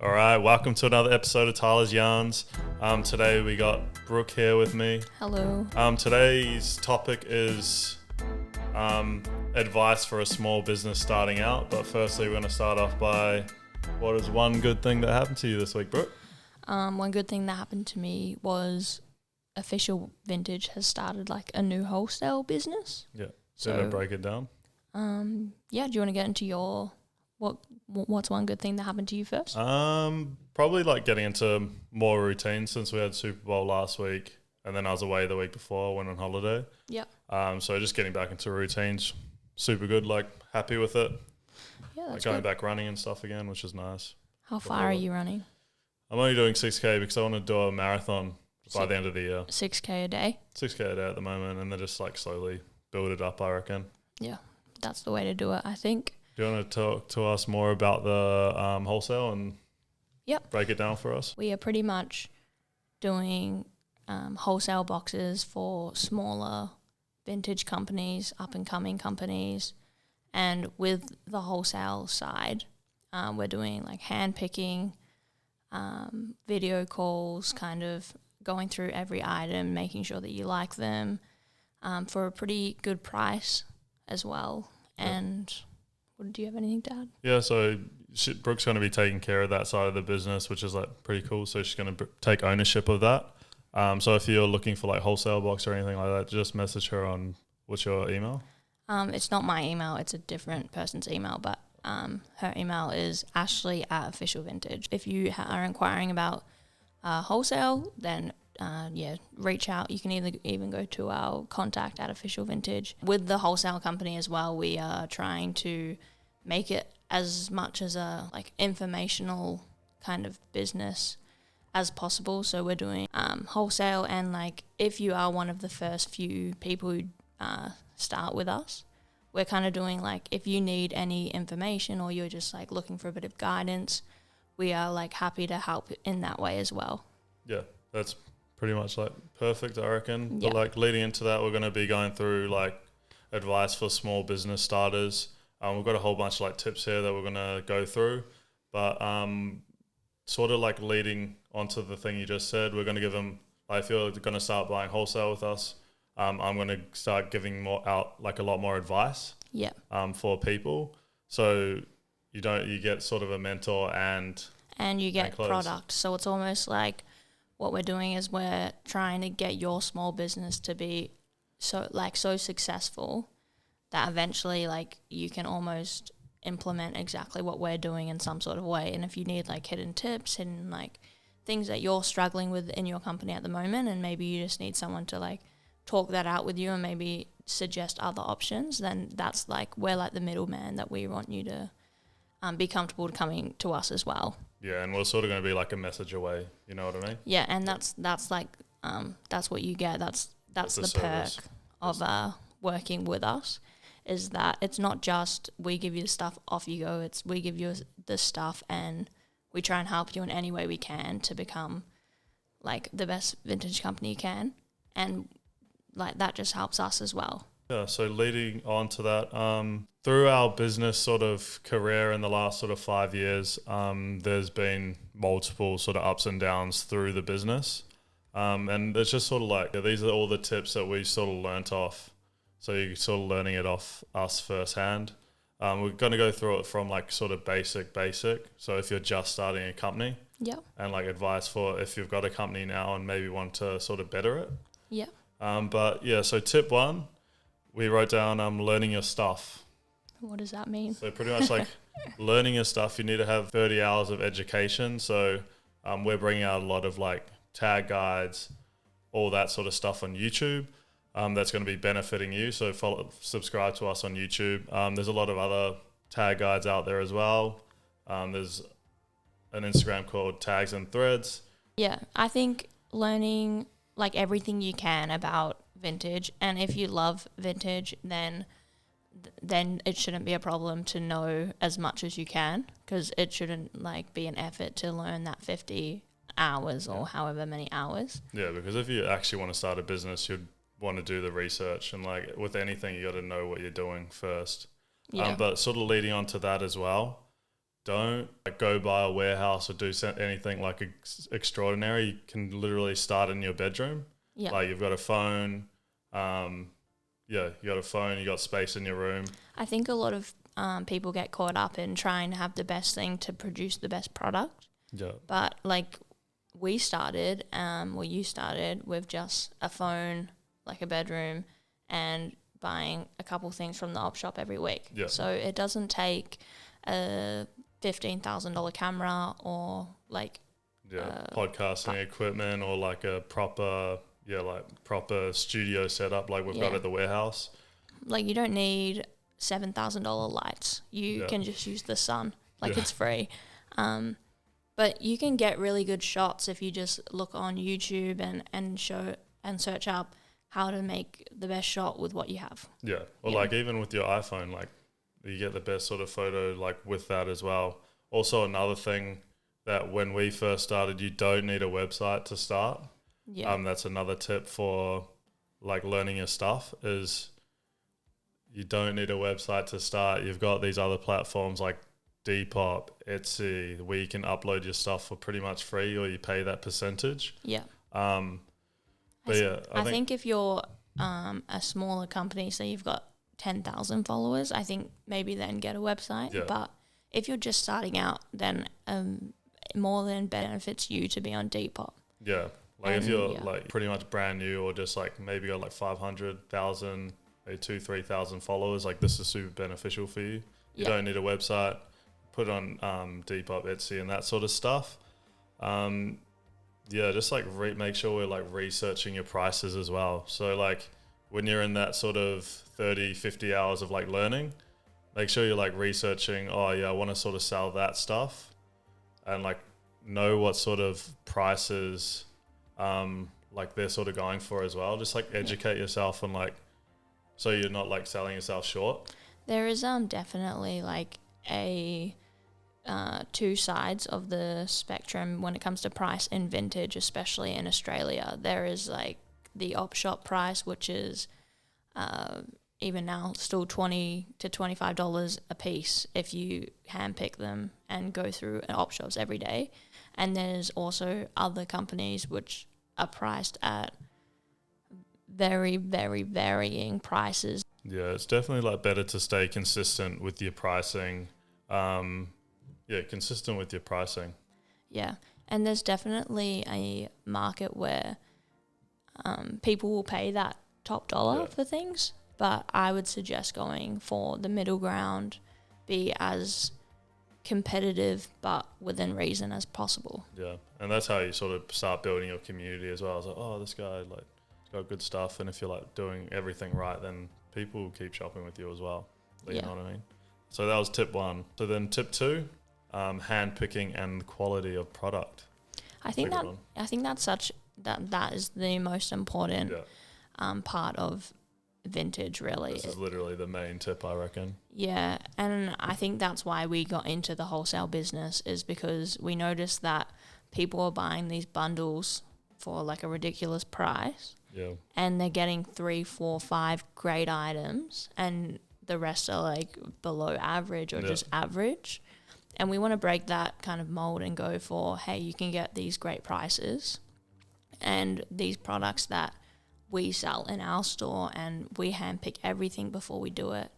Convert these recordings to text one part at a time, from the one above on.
All right, welcome to another episode of Tyler's Yarns. Today we got Brooke here with me. Hello. Today's topic is advice for a small business starting out. But firstly, we're going to start off by what is one good thing that happened to you this week, Brooke? One good thing that happened to me was Official Vintage has started like a new wholesale business. Yeah. So to break it down. Yeah. Do you want to get into your what's one good thing that happened to you first? Probably like getting into more routine since we had Super Bowl last week, and then I was away the week before. I went on holiday. Yeah. So just getting back into routines, super good. Like happy with it. Yeah, that's like going good. back running and stuff again, which is nice. How far are you running? I'm only doing 6K because I want to do a marathon by the end of the year. 6K a day? 6K a day at the moment, and then just like slowly build it up, I reckon. Yeah, that's the way to do it, I think. Do you want to talk to us more about the wholesale and break it down for us? We are pretty much doing wholesale boxes for smaller vintage companies, up-and-coming companies, and with the wholesale side, we're doing like handpicking, video calls, kind of going through every item, making sure that you like them for a pretty good price as well. And do you have anything to add? Yeah, so Brooke's going to be taking care of that side of the business, which is like pretty cool. So she's going to take ownership of that. So if you're looking for like wholesale box or anything like that, just message her on what's your email? It's not my email. It's a different person's email, but her email is ashley@officialvintage. If you are inquiring about wholesale, then reach out. You can even go to our contact at Official Vintage. With the wholesale company as well, we are trying to make it as much as a like informational kind of business as possible. So we're doing wholesale, and like if you are one of the first few people who start with us, we're kind of doing like if you need any information or you're just like looking for a bit of guidance, we are like happy to help in that way as well. Yeah, that's pretty much like perfect, I reckon. Yeah. But like leading into that, we're going to be going through like advice for small business starters. We've got a whole bunch of like tips here that we're going to go through, but sort of like leading onto the thing you just said, we're going to give them, like, if you're going to start buying wholesale with us, I'm going to start giving out like a lot more advice for people. So you get sort of a mentor and you get product. So it's almost like what we're doing is we're trying to get your small business to be so successful that eventually like you can almost implement exactly what we're doing in some sort of way. And if you need like hidden tips, hidden like things that you're struggling with in your company at the moment, and maybe you just need someone to like talk that out with you and maybe suggest other options, then that's like we're like the middleman that we want you to be comfortable coming to us as well. Yeah, and we're sort of going to be like a message away, you know what I mean? Yeah, and that's like that's what you get. That's the perk of working with us, is that it's not just we give you the stuff, off you go. It's we give you the stuff and we try and help you in any way we can to become like the best vintage company you can, and like that just helps us as well. Yeah, so leading on to that, through our business sort of career in the last sort of 5 years, there's been multiple sort of ups and downs through the business. And it's just sort of like, these are all the tips that we sort of learnt off. So you're sort of learning it off us firsthand. We're going to go through it from like sort of basic. So if you're just starting a company, and like advice for if you've got a company now and maybe want to sort of better it. So tip 1, we wrote down learning your stuff. What does that mean? So pretty much like learning your stuff, you need to have 30 hours of education. So we're bringing out a lot of like tag guides, all that sort of stuff on YouTube. That's going to be benefiting you. So subscribe to us on YouTube. There's a lot of other tag guides out there as well. There's an Instagram called Tags and Threads. Yeah, I think learning like everything you can about vintage, and if you love vintage, then it shouldn't be a problem to know as much as you can, because it shouldn't like be an effort to learn that 50 hours or however many hours. Yeah, because if you actually want to start a business, you'd want to do the research, and like with anything, you got to know what you're doing first. But sort of leading on to that as well, don't like go buy a warehouse or do anything like extraordinary. You can literally start in your bedroom. Yeah. Like you've got a phone. You got a phone. You got space in your room. I think a lot of people get caught up in trying to have the best thing to produce the best product. Yeah. But like you started with just a phone, like a bedroom, and buying a couple things from the op shop every week. Yeah. So it doesn't take a $15,000 camera or like podcasting equipment or like a proper studio setup like we've got at the warehouse. Like you don't need $7,000 lights. You can just use the sun. Like it's free. But you can get really good shots if you just look on YouTube and search up how to make the best shot with what you have. Yeah. Or like even with your iPhone, like you get the best sort of photo like with that as well. Also another thing that when we first started, you don't need a website to start. Yeah. That's another tip for like learning your stuff is you don't need a website to start. You've got these other platforms like Depop, Etsy, where you can upload your stuff for pretty much free or you pay that percentage. Yeah. But I think if you're a smaller company, so you've got 10,000 followers, I think maybe then get a website. Yeah. But if you're just starting out, then more than benefits you to be on Depop. Yeah. Like if you're like pretty much brand new or just like maybe got like 500,000, 2,000-3,000 followers, like this is super beneficial for you. You don't need a website. Put it on Depop, Etsy and that sort of stuff. Just like make sure we're like researching your prices as well. So like when you're in that sort of 30, 50 hours of like learning, make sure you're like researching, I want to sort of sell that stuff and like know what sort of prices like they're sort of going for as well. Just like educate yourself and like, so you're not like selling yourself short. There is definitely like a two sides of the spectrum when it comes to price in vintage, especially in Australia. There is like the op shop price, which is even now still $20 to $25 a piece if you handpick them and go through op shops every day. And there's also other companies which are priced at very, very varying prices. Yeah, it's definitely like better to stay consistent with your pricing. Consistent with your pricing. Yeah, and there's definitely a market where people will pay that top dollar for things, but I would suggest going for the middle ground, be as competitive but within reason as possible. Yeah, and that's how you sort of start building your community as well. It's like, this guy like got good stuff, and if you're like doing everything right, then people will keep shopping with you as well. You know what I mean? So that was tip 1. So then tip 2, hand picking and quality of product. I think that is the most important part of vintage, really. This is literally the main tip, I reckon. Yeah, and I think that's why we got into the wholesale business, is because we noticed that people are buying these bundles for like a ridiculous price. Yeah. And they're getting 3, 4, 5 great items, and the rest are like below average or just average. And we want to break that kind of mold and go for, hey, you can get these great prices and these products that we sell in our store, and we handpick everything before we do it.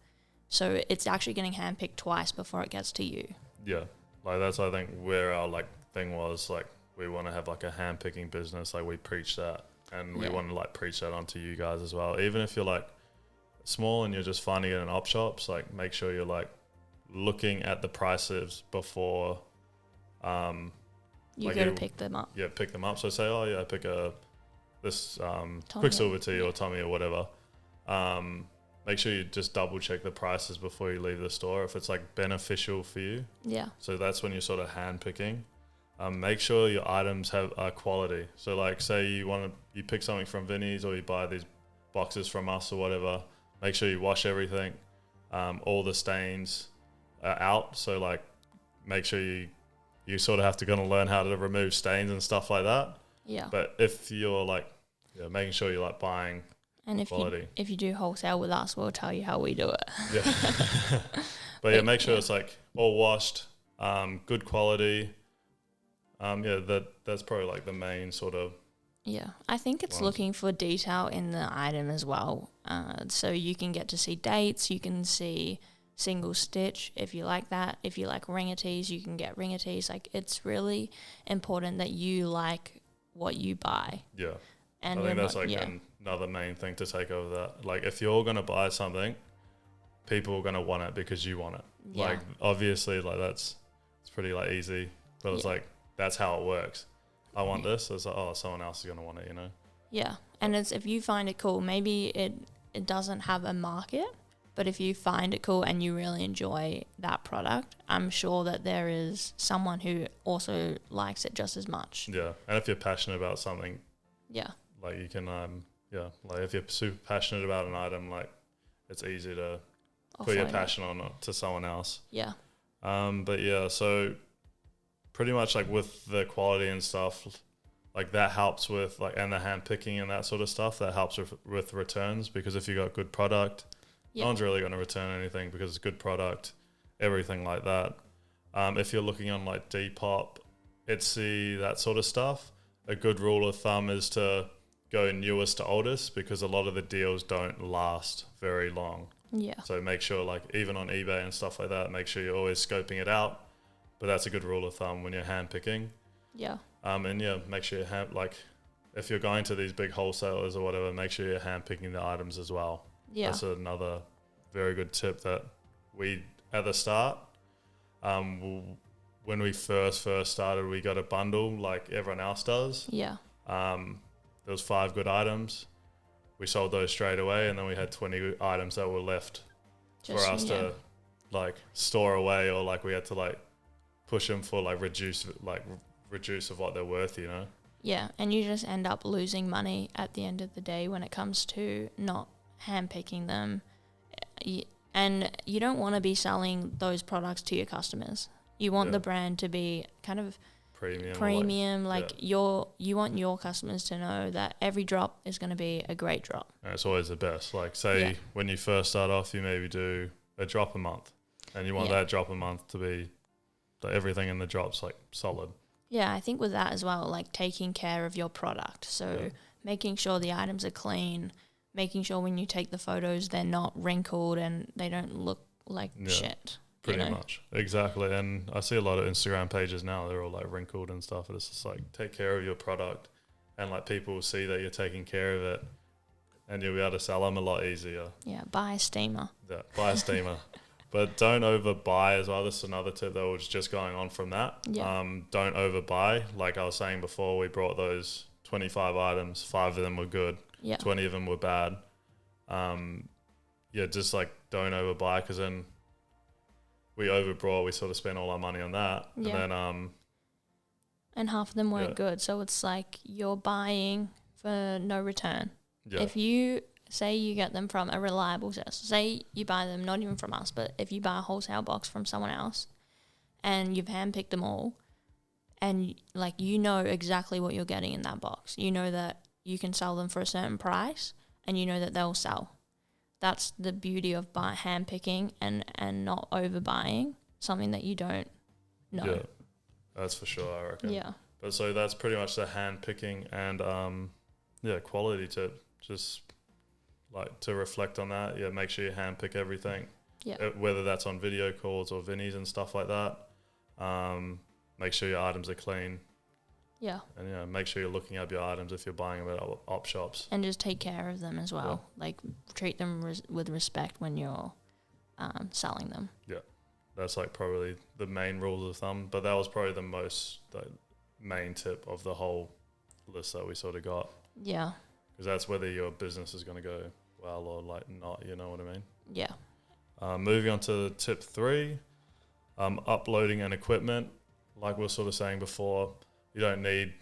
So it's actually getting handpicked twice before it gets to you. Yeah. Like that's, I think, where our like thing was, like we want to have like a handpicking business. Like we preach that. And we want to like preach that onto you guys as well. Even if you're like small and you're just finding it in op shops, like make sure you're like looking at the prices before you go to pick them up. Yeah, pick them up. So say, I pick this Quicksilver tea or Tommy or whatever. Make sure you just double check the prices before you leave the store if it's like beneficial for you. Yeah. So that's when you're sort of hand picking. Make sure your items are quality. So like say you pick something from Vinnie's or you buy these boxes from us or whatever, make sure you wash everything, all the stains are out. So like make sure you sort of have to kind of learn how to remove stains and stuff like that. Yeah. But if you're like making sure you're like buying and quality. If you do wholesale with us, we'll tell you how we do it. Yeah. But make sure it's like all washed. good quality. That's probably like the main sort of. Yeah, I think it's looking for detail in the item as well. So you can get to see dates, you can see single stitch if you like that. If you like ringatees, you can get ringatees. Like, it's really important that you like what you buy. Yeah. And I think that's another main thing to take over that. Like, if you're going to buy something, people are going to want it because you want it. Yeah. Like, obviously, like it's pretty like easy, but it's like, that's how it works. I want this. It's like, oh, someone else is going to want it, you know? Yeah. And it's, if you find it cool, maybe it doesn't have a market, but if you find it cool and you really enjoy that product, I'm sure that there is someone who also likes it just as much. Yeah. And if you're passionate about something, like you can, like if you're super passionate about an item, like it's easy to put your passion on it to someone else. Yeah. But yeah, so pretty much like with the quality and stuff, like that helps with like, and the hand picking and that sort of stuff, that helps with returns, because if you got good product, no one's really going to return anything because it's good product, everything like that. If you're looking on like Depop, Etsy, that sort of stuff, a good rule of thumb is to go newest to oldest, because a lot of the deals don't last very long. Yeah. So make sure, like even on eBay and stuff like that, make sure you're always scoping it out. But that's a good rule of thumb when you're hand picking. Yeah. And make sure you like if you're going to these big wholesalers or whatever, make sure you're hand picking the items as well. Yeah. That's another very good tip that we, at the start, when we first started, we got a bundle like everyone else does. Yeah. There was 5 good items. We sold those straight away, and then we had 20 items that were left for us to like store away, or like we had to like push them for like reduce of what they're worth, you know? Yeah, and you just end up losing money at the end of the day when it comes to not hand picking them. And you don't want to be selling those products to your customers. You want the brand to be kind of premium, you want your customers to know that every drop is going to be a great drop. And it's always the best. Like say when you first start off, you maybe do a drop a month, and you want that drop a month to be everything in the drop's like solid. Yeah, I think with that as well, like taking care of your product. So making sure the items are clean, making sure when you take the photos they're not wrinkled and they don't look like shit. Pretty much. Exactly. And I see a lot of Instagram pages now, they're all like wrinkled and stuff. And it's just like, take care of your product, and like people will see that you're taking care of it, and you'll be able to sell them a lot easier. Yeah, buy a steamer. Yeah, buy a steamer. But don't overbuy as well. This is another tip that was just going on from that. Yeah. Don't overbuy. Like I was saying before, we brought those 25 items. 5 of them were good. Yeah. 20 of them were bad. Just like don't overbuy, because then we overbrought. We sort of spent all our money on that. Yeah. And then and half of them weren't good. So it's like you're buying for no return. Yeah. If you say you get them from a reliable source, say you buy them not even from us, but if you buy a wholesale box from someone else and you've handpicked them all, and like you know exactly what you're getting in that box, you know that you can sell them for a certain price, and you know that they'll sell. That's the beauty of handpicking and not overbuying something that you don't know. Yeah, that's for sure, I reckon. Yeah. But so that's pretty much the handpicking and quality tip. Just like to reflect on that. Yeah, make sure you handpick everything. Yeah. Whether that's on video calls or Vinnies and stuff like that. Make sure your items are clean. Yeah. And make sure you're looking up your items if you're buying them at op shops. And just take care of them as well. Yeah. Like treat them with respect when you're selling them. Yeah. That's like probably the main rules of thumb. But that was probably the main tip of the whole list that we sort of got. Yeah. Because that's whether your business is going to go well or like not, you know what I mean? Yeah. Moving on to tip 3, uploading and equipment. Like we were sort of saying before, you don't need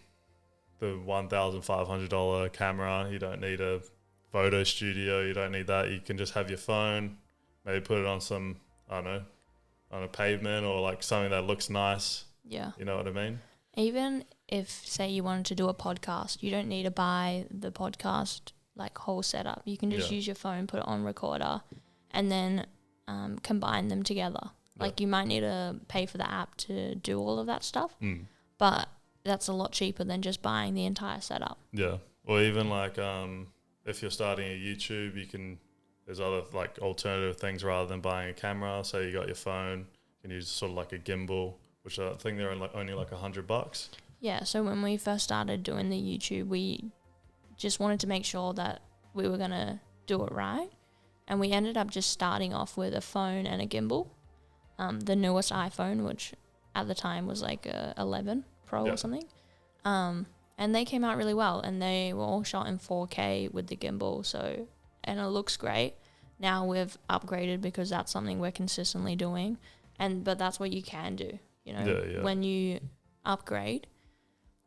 the $1,500 camera. You don't need a photo studio. You don't need that. You can just have your phone, maybe put it on some, I don't know, on a pavement or like something that looks nice. Yeah. You know what I mean? Even if, say, you wanted to do a podcast, you don't need to buy the podcast like whole setup. You can just use your phone, put it on recorder, and then combine them together. Like you might need to pay for the app to do all of that stuff, Mm. but that's a lot cheaper than just buying the entire setup. Yeah. Or even like if you're starting a YouTube, there's other like alternative things rather than buying a camera. So you got your phone, you can use sort of like a gimbal, which I think they're only like $100. Yeah, so when we first started doing the YouTube, we just wanted to make sure that we were going to do it right. And we ended up just starting off with a phone and a gimbal. The newest iPhone, which at the time was like a 11 Pro or something. And they came out really well, and they were all shot in 4K with the gimbal. So, and it looks great. Now we've upgraded because that's something we're consistently doing. But that's what you can do, you know, when you upgrade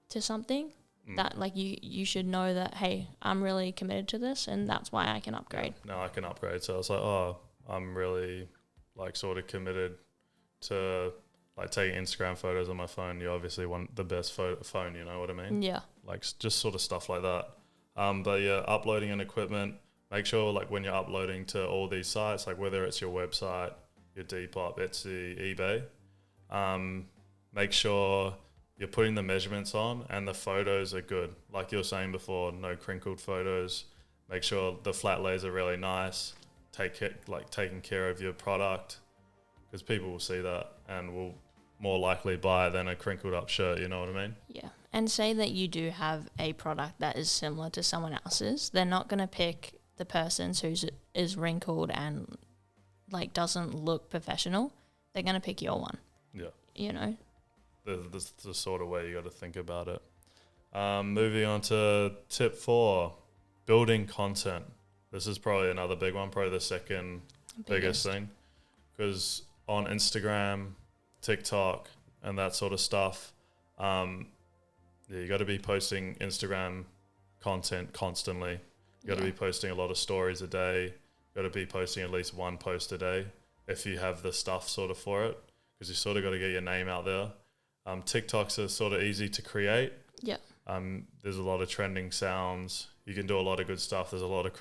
to something that like you should know that, hey, I'm really committed to this, and that's why I can upgrade. Yeah, now I can upgrade. So I was like, oh, I'm really like sort of committed to like taking Instagram photos on my phone. You obviously want the best phone, you know what I mean? Yeah. Like just sort of stuff like that. But yeah, uploading an equipment, make sure like when you're uploading to all these sites, like whether it's your website, your Depop, Etsy, eBay, make sure you're putting the measurements on and the photos are good. Like you were saying before, no crinkled photos. Make sure the flat lays are really nice. Taking care of your product, because people will see that and will more likely buy it than a crinkled up shirt, you know what I mean? Yeah. And say that you do have a product that is similar to someone else's. They're not going to pick the person's whose is wrinkled and like doesn't look professional. They're going to pick your one. Yeah. You know? That's the sort of way you got to think about it. Moving on to tip 4, building content. This is probably another big one, probably the second biggest thing. Because on Instagram, TikTok, and that sort of stuff, you got to be posting Instagram content constantly. You got to be posting a lot of stories a day. You got to be posting at least one post a day if you have the stuff sort of for it, because you sort of got to get your name out there. TikToks are sort of easy to create. Yeah. There's a lot of trending sounds. You can do a lot of good stuff. There's a lot of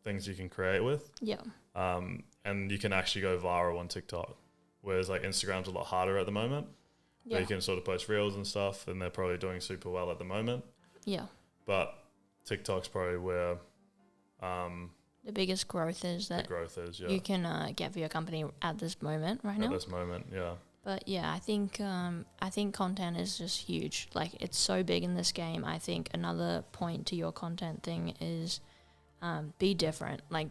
things you can create with. Yeah. And you can actually go viral on TikTok, whereas like Instagram's a lot harder at the moment. Yeah. You can sort of post reels and stuff, and they're probably doing super well at the moment. Yeah. But TikTok's probably where the biggest growth is you can get for your company at this moment now. At this moment, yeah. But yeah, I think content is just huge. Like it's so big in this game. I think another point to your content thing is be different. Like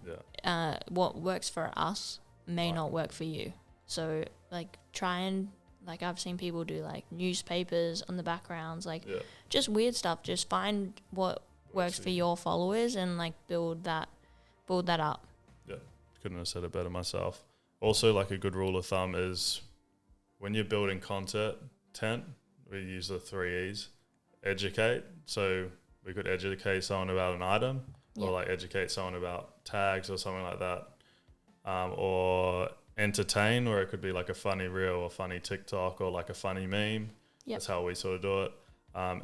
what works for us may not work for you. So like try and like I've seen people do like newspapers on the backgrounds, like just weird stuff. Just find what works for your followers and like build that up. Yeah, couldn't have said it better myself. Also, like a good rule of thumb is when you're building content, we use the 3 E's. Educate. So we could educate someone about an item, or like educate someone about tags or something like that. Or entertain, where it could be like a funny reel or funny TikTok or like a funny meme. That's how we sort of do it.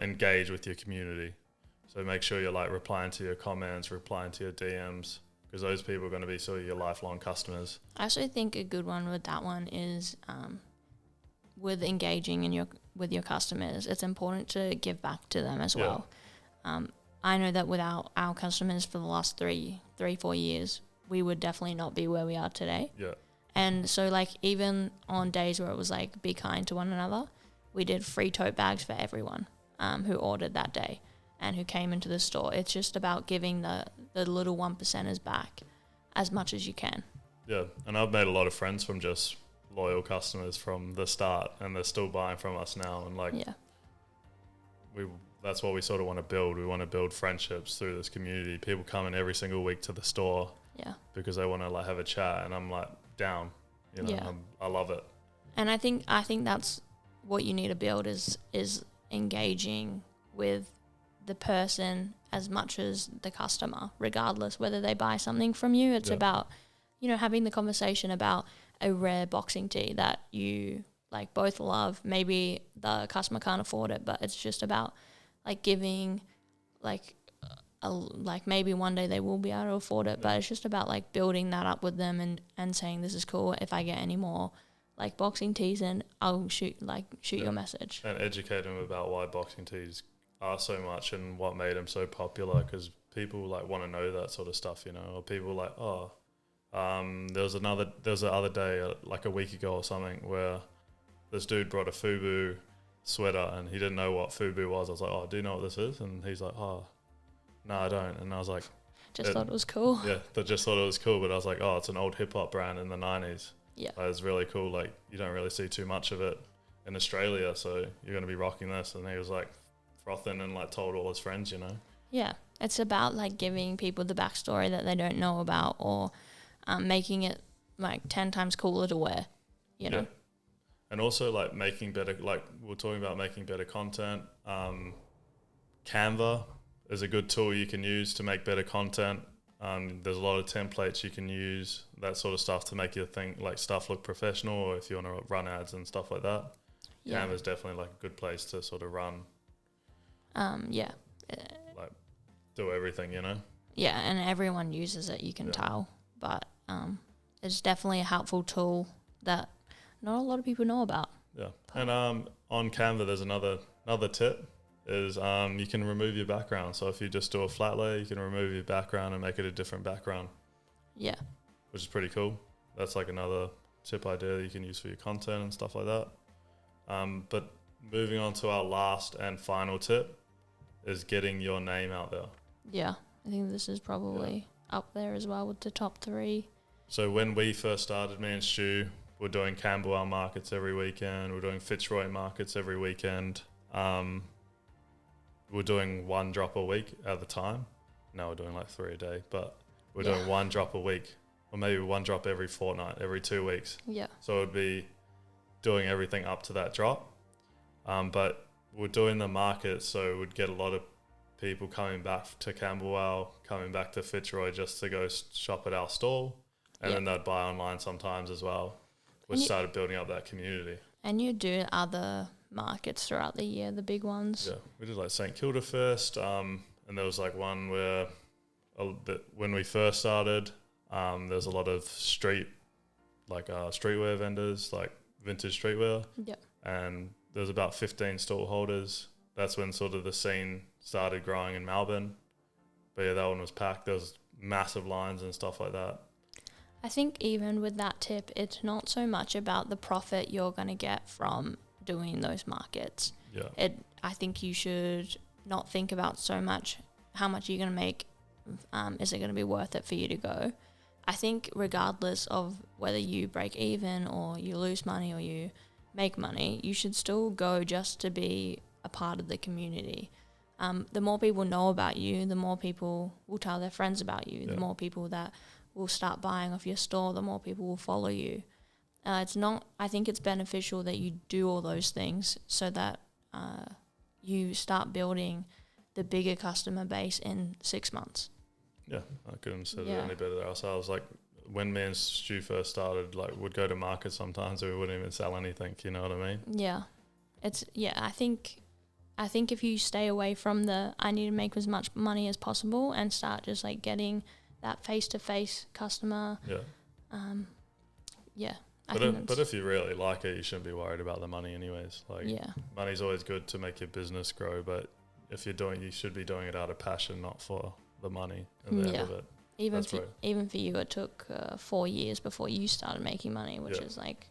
Engage with your community. So make sure you're like replying to your comments, replying to your DMs, because those people are going to be sort of your lifelong customers. I actually think a good one with that one is with engaging with your customers. It's important to give back to them as well. I know that without our customers for the last 3-4 years, we would definitely not be where we are today. Yeah. And so like even on days where it was like be kind to one another, we did free tote bags for everyone who ordered that day and who came into the store. It's just about giving the little 1%ers back as much as you can. Yeah, and I've made a lot of friends from just loyal customers from the start, and they're still buying from us now. And like, that's what we sort of want to build. We want to build friendships through this community. People come in every single week to the store, because they want to like have a chat, and I'm like down. You know, I love it. And I think that's what you need to build is engaging with the person as much as the customer, regardless whether they buy something from you. It's about, you know, having the conversation about a rare boxing tee that you like both love. Maybe the customer can't afford it, but it's just about like giving like like maybe one day they will be able to afford it, but it's just about like building that up with them and saying this is cool. If I get any more like boxing tees in, I'll shoot your message. And educate them about why boxing tees are so much and what made them so popular, because people like want to know that sort of stuff, you know, or people like, there was the other day, like a week ago or something, where this dude brought a Fubu sweater and he didn't know what Fubu was. I was like, oh, do you know what this is? And he's like, oh, no, I don't. And I was like, thought it was cool. Yeah, they just thought it was cool, but I was like, oh, it's an old hip hop brand in the 90s. Yeah. Like, it's really cool. Like, you don't really see too much of it in Australia, so you're going to be rocking this. And he was like frothing and like told all his friends, you know. Yeah, it's about like giving people the backstory that they don't know about, or making it like 10 times cooler to wear, you know. And also like making better, like we're talking about making better content. Canva is a good tool you can use to make better content. There's a lot of templates you can use, that sort of stuff, to make your thing like stuff look professional, or if you want to run ads and stuff like that. Canva is definitely like a good place to sort of run. Like do everything, you know. Yeah, and everyone uses it, you can tell, but it's definitely a helpful tool that not a lot of people know about. Yeah, and on Canva, there's another tip. Is you can remove your background. So if you just do a flat layer, you can remove your background and make it a different background. Yeah. Which is pretty cool. That's like another tip idea that you can use for your content and stuff like that. But moving on to our last and final tip is getting your name out there. Yeah, I think this is probably up there as well with the top 3. So when we first started, me and Stu, we're doing Camberwell markets every weekend. We're doing Fitzroy markets every weekend. We're doing 1 drop a week at the time. Now we're doing like 3 a day, but we're doing 1 drop a week, or maybe 1 drop every fortnight, every 2 weeks. Yeah. So it would be doing everything up to that drop. But we're doing the markets, so we'd get a lot of people coming back to Camberwell, coming back to Fitzroy just to go shop at our stall. And then they'd buy online sometimes as well, which started building up that community. And you do other markets throughout the year, the big ones. Yeah, we did like St Kilda first, and there was like one where when we first started, there's a lot of streetwear vendors, like vintage streetwear. Yep. And there's about 15 stall holders. That's when sort of the scene started growing in Melbourne. But yeah, that one was packed. There was massive lines and stuff like that. I think even with that tip, it's not so much about the profit you're going to get from doing those markets. Yeah. I think you should not think about so much how much you're going to make. Is it going to be worth it for you to go? I think regardless of whether you break even or you lose money or you make money, you should still go just to be a part of the community. The more people know about you, the more people will tell their friends about you, the more people that will start buying off your store, the more people will follow you. I think it's beneficial that you do all those things so that you start building the bigger customer base in 6 months. Yeah, I couldn't have said it any better ourselves. Like when me and Stu first started, like we'd go to market sometimes and we wouldn't even sell anything, you know what I mean? Yeah. I think if you stay away from I need to make as much money as possible and start just like getting that face-to-face customer. Yeah. But if you really like it, you shouldn't be worried about the money anyways. Like money's always good to make your business grow, but if you should be doing it out of passion, not for the money at the end of it. Even for you, it took 4 years before you started making money, which is like,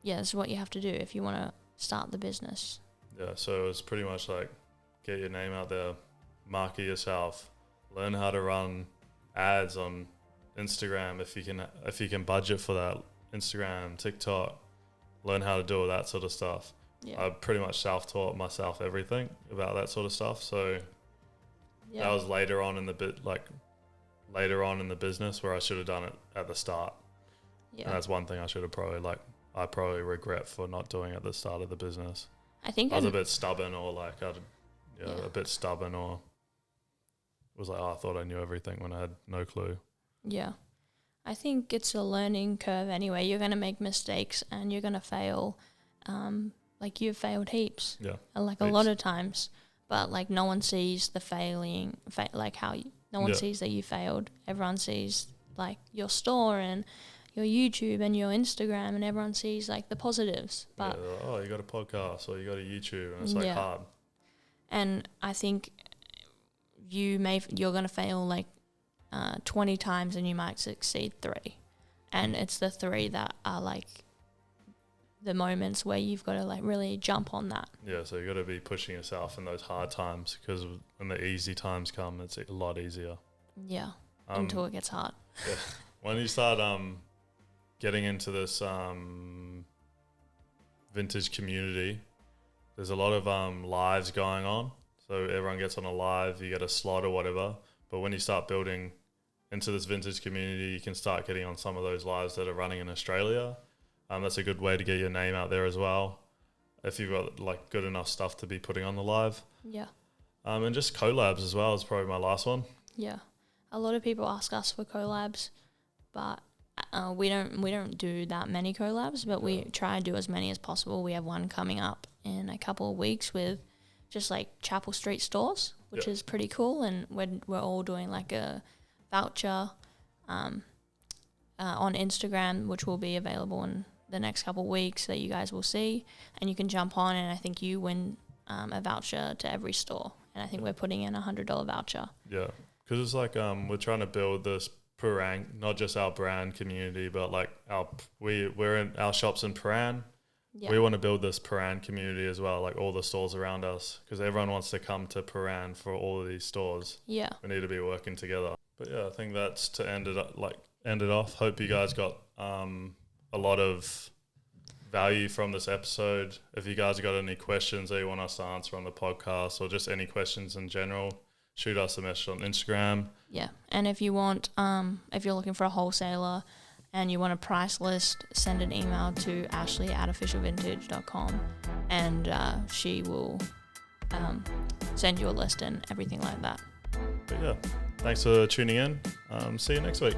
this is what you have to do if you want to start the business. Yeah, so it's pretty much like get your name out there, market yourself, learn how to run ads on Instagram if you can budget for that. Instagram, TikTok, learn how to do all that sort of stuff. Yeah. I pretty much self-taught myself everything about that sort of stuff. So that was later on in the business where I should have done it at the start. Yeah. And that's one thing I should have I probably regret for not doing at the start of the business. I think I was a bit stubborn or a bit stubborn or was like, I thought I knew everything when I had no clue. Yeah. I think it's a learning curve anyway. You're going to make mistakes and you're going to fail. Like you've failed heaps. Yeah. A lot of times. but like no one sees the failing, like how no one sees that you failed. Everyone sees like your store and your YouTube and your Instagram, and everyone sees like the positives. But you got a podcast or you got a YouTube, and it's like hard. And I think you're gonna fail like 20 times, and you might succeed 3, and it's the 3 that are like the moments where you've got to like really jump on that. Yeah, so you got to be pushing yourself in those hard times, because when the easy times come, it's a lot easier. Yeah, until it gets hard. Yeah. When you start getting into this vintage community, there's a lot of lives going on. So everyone gets on a live, you get a slot or whatever. But when you start building into this vintage community, you can start getting on some of those lives that are running in Australia. That's a good way to get your name out there as well, if you've got like good enough stuff to be putting on the live. Yeah. And just collabs as well is probably my last one. Yeah. A lot of people ask us for collabs, but we don't do that many collabs, but we try and do as many as possible. We have one coming up in a couple of weeks with just like Chapel Street stores, which is pretty cool, and we're all doing like a voucher on Instagram, which will be available in the next couple of weeks that you guys will see, and you can jump on, and I think you win a voucher to every store, and I think we're putting in $100 voucher. Yeah, because it's like we're trying to build this Parang, not just our brand community, but like we're in our shops in Paran. Yeah. We want to build this Paran community as well, like all the stores around us, because everyone wants to come to Paran for all of these stores. Yeah, we need to be working together. But yeah, I think that's to end it off. Hope you guys got a lot of value from this episode. If you guys have got any questions that you want us to answer on the podcast, or just any questions in general, shoot us a message on Instagram. Yeah, and if you want, if you're looking for a wholesaler and you want a price list, send an email to ashley@officialvintage.com, and she will send you a list and everything like that. But yeah, thanks for tuning in. See you next week.